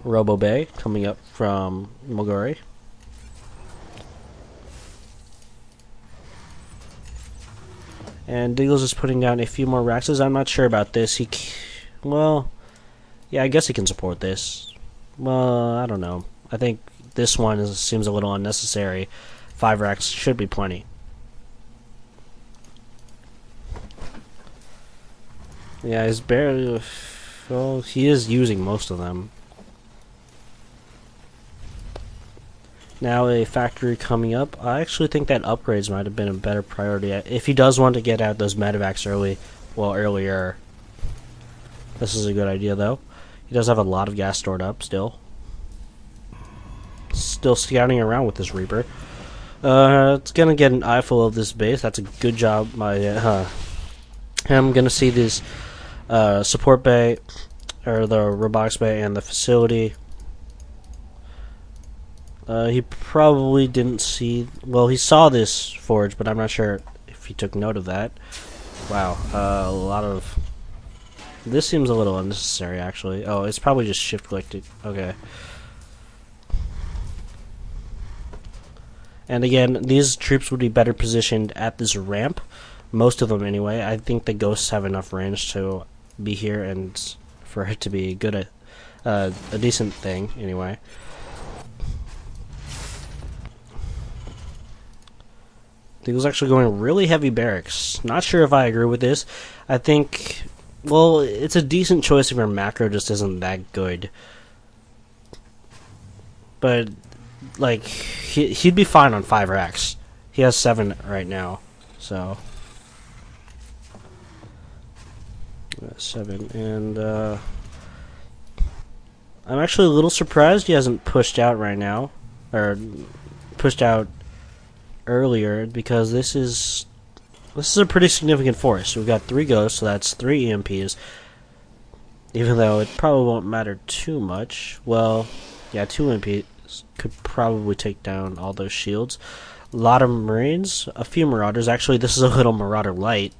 Robo Bay coming up from Mulsori. And Diggles is putting down a few more Raxes. I'm not sure about this. Well, yeah, I guess he can support this. Well, I don't know. I think this one seems a little unnecessary. 5 racks should be plenty. Yeah, he's barely... Well, he is using most of them. Now a factory coming up. I actually think that upgrades might have been a better priority. If he does want to get out those medevacs earlier. This is a good idea, though. He does have a lot of gas stored up still. Still scouting around with this Reaper. It's gonna get an eyeful of this base. That's a good job by him. Gonna see this support bay, or the robotics bay, and the facility. He probably didn't see... Well, he saw this forge, but I'm not sure if he took note of that. Wow, a lot of... This seems a little unnecessary, actually. Oh, it's probably just shift-clicked. Okay. And again, these troops would be better positioned at this ramp. Most of them, anyway. I think the ghosts have enough range to be here and for it to be good, a decent thing, anyway. Diggles actually going really heavy barracks. Not sure if I agree with this. I think, well, it's a decent choice if your macro just isn't that good. But, like, he'd be fine on 5 racks. He has 7 right now, so... 7, and, I'm actually a little surprised he hasn't pushed out right now. Or, pushed out earlier, because this is a pretty significant force. We've got 3 ghosts, so that's 3 EMPs. Even though it probably won't matter too much. Well, yeah, 2 EMPs could probably take down all those shields. A lot of Marines, a few Marauders. Actually, this is a little Marauder light.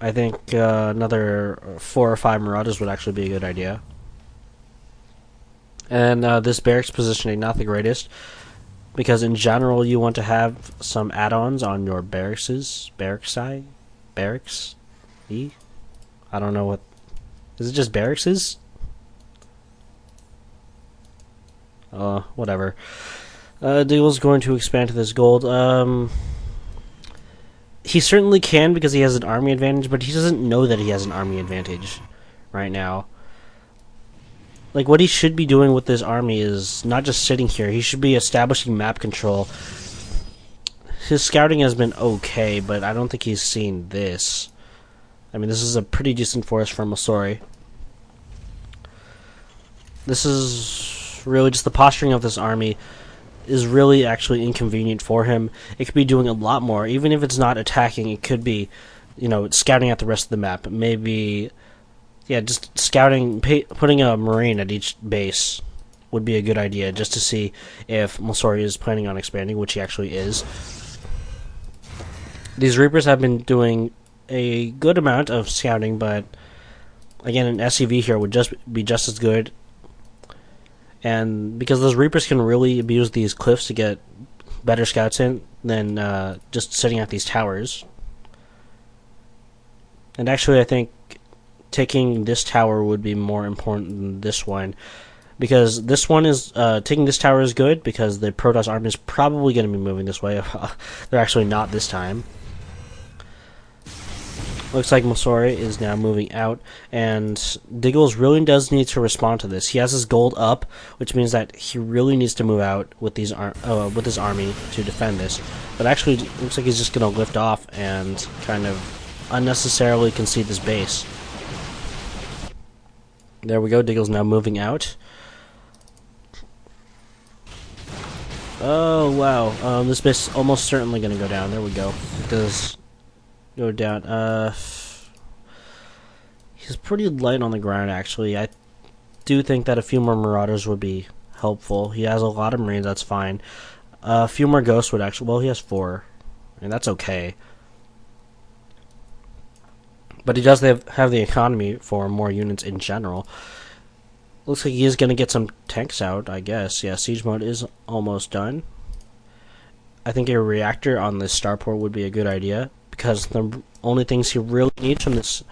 I think another 4 or 5 Marauders would actually be a good idea. And this barracks positioning, not the greatest. Because in general, you want to have some add-ons on your barracks. Barracks? E? I don't know what... Is it just barracks? Whatever. Diggles going to expand to this gold. He certainly can because he has an army advantage, but he doesn't know that he has an army advantage right now. Like, what he should be doing with this army is not just sitting here. He should be establishing map control. His scouting has been okay, but I don't think he's seen this. I mean, this is a pretty decent force for Mulsori. This is really just the posturing of this army is really actually inconvenient for him. It could be doing a lot more. Even if it's not attacking, it could be, you know, scouting out the rest of the map. Maybe... Yeah, just scouting, putting a Marine at each base would be a good idea, just to see if Mulsori is planning on expanding, which he actually is. These Reapers have been doing a good amount of scouting, but again, an SCV here would be just as good. And because those Reapers can really abuse these cliffs to get better scouts in than just sitting at these towers. And actually, I think taking this tower would be more important than this one, because this one is taking this tower is good because the Protoss army is probably going to be moving this way. They're actually not this time. Looks like Mulsori is now moving out, and Diggles really does need to respond to this. He has his gold up, which means that he really needs to move out with his army to defend this. But actually, it looks like he's just going to lift off and kind of unnecessarily concede this base. There we go, Diggles now moving out. Oh, wow. This base is almost certainly going to go down. There we go. It does go down. He's pretty light on the ground, actually. I do think that a few more Marauders would be helpful. He has a lot of Marines, that's fine. A few more Ghosts would actually... Well, he has 4. And that's okay. But he does have the economy for more units in general. Looks like he is going to get some tanks out, I guess. Yeah, siege mode is almost done. I think a reactor on this starport would be a good idea, because the only things he really needs from this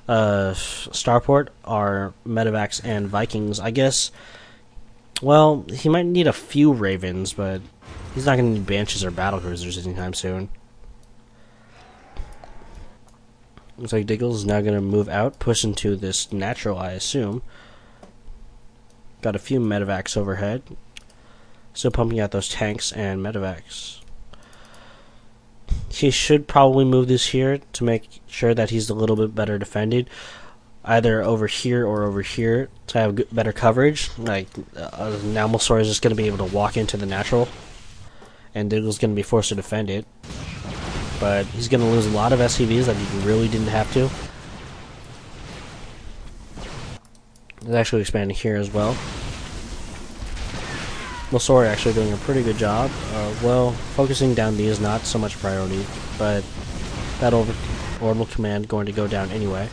starport are medevacs and Vikings. I guess, well, he might need a few Ravens, but he's not going to need Banshees or Battlecruisers anytime soon. Looks like Diggles is now going to move out, push into this natural, I assume. Got a few medevacs overhead. Still pumping out those tanks and medevacs. He should probably move this here to make sure that he's a little bit better defended. Either over here or over here to have better coverage. Like, now Mulsori is just going to be able to walk into the natural. And Diggles is going to be forced to defend it. But he's going to lose a lot of SCVs that he really didn't have to. He's actually expanding here as well. Mulsori actually doing a pretty good job. Well, focusing down these not so much priority, but that orbital command going to go down anyway.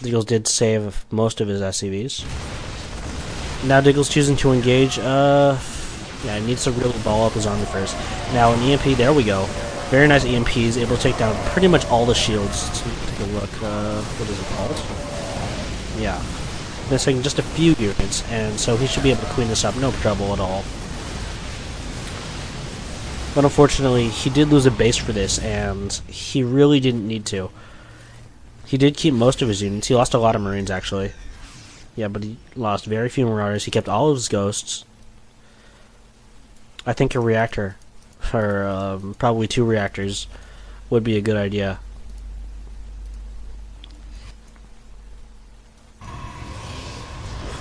Diggles did save most of his SCVs. Now Diggles choosing to engage. Yeah, he needs to really ball up his army first. Now an EMP, there we go. Very nice EMPs, able to take down pretty much all the shields. Let's take a look. What is it called? Yeah. Missing just a few units, and so he should be able to clean this up, no trouble at all. But unfortunately, he did lose a base for this, and he really didn't need to. He did keep most of his units. He lost a lot of Marines, actually. Yeah, but he lost very few Marauders. He kept all of his Ghosts. I think a reactor, or probably 2 reactors, would be a good idea.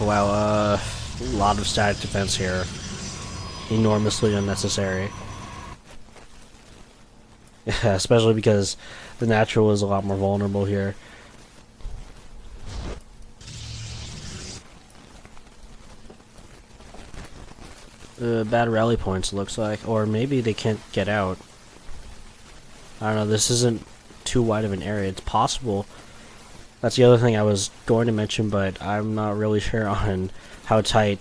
Wow, a lot of static defense here. Enormously unnecessary. Yeah, especially because the natural is a lot more vulnerable here. Bad rally points, looks like. Or maybe they can't get out. I don't know, this isn't too wide of an area. It's possible. That's the other thing I was going to mention, but I'm not really sure on how tight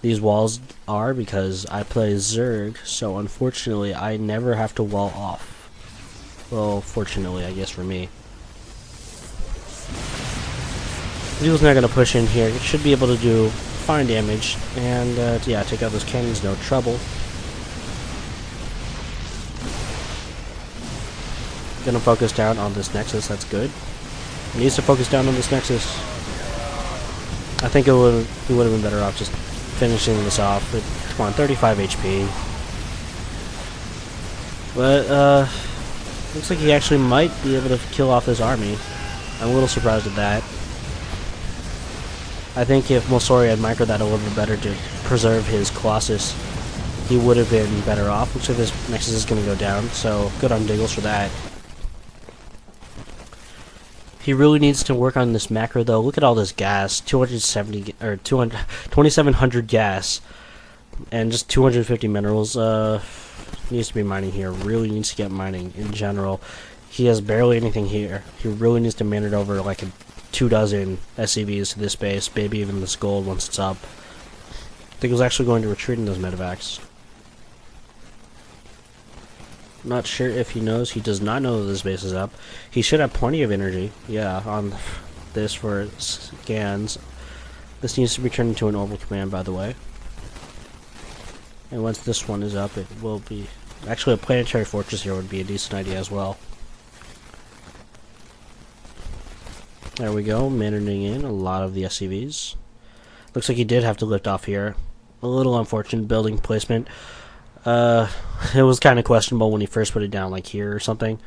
these walls are because I play Zerg, so unfortunately I never have to wall off. Well, fortunately, I guess for me. Diggles not going to push in here. It should be able to do fine damage, and yeah, take out those cannons, no trouble. Gonna focus down on this Nexus, that's good. He needs to focus down on this Nexus. I think he would have been better off just finishing this off. But, come on, 35 HP. But, looks like he actually might be able to kill off this army. I'm a little surprised at that. I think if Mulsori had microed that a little bit better to preserve his Colossus, he would have been better off. Looks like this Nexus is going to go down, so good on Diggles for that. He really needs to work on this macro, though. Look at all this gas, 270 or 2,700 gas, and just 250 minerals. Needs to be mining here. Really needs to get mining in general. He has barely anything here. He really needs to man it over like 24 SCVs to this base, maybe even this gold once it's up. I think he was actually going to retreat in those medevacs. Not sure if he knows. He does not know that this base is up. He should have plenty of energy, yeah, on this for scans. This needs to be turned into an orbital command, by the way. And once this one is up, it will be... Actually, a planetary fortress here would be a decent idea as well. There we go, managing in a lot of the SCVs. Looks like he did have to lift off here. A little unfortunate building placement. It was kind of questionable when he first put it down, like here or something.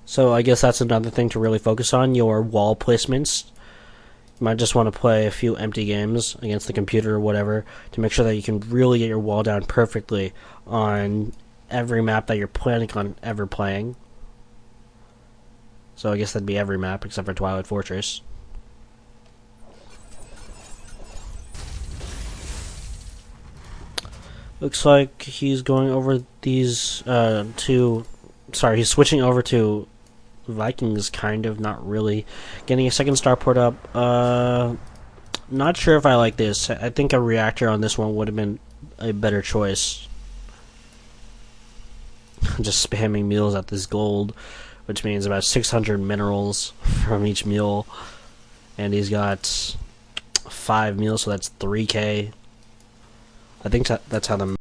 So I guess that's another thing to really focus on, your wall placements. You might just want to play a few empty games against the computer or whatever to make sure that you can really get your wall down perfectly on every map that you're planning on ever playing. So I guess that'd be every map except for Twilight Fortress. Looks like he's going over these he's switching over to Vikings kind of, not really. Getting a second starport up. Not sure if I like this. I think a reactor on this one would have been a better choice. Just spamming mules at this gold, which means about 600 minerals from each mule. And he's got 5 mules, so that's 3k. I think that's how the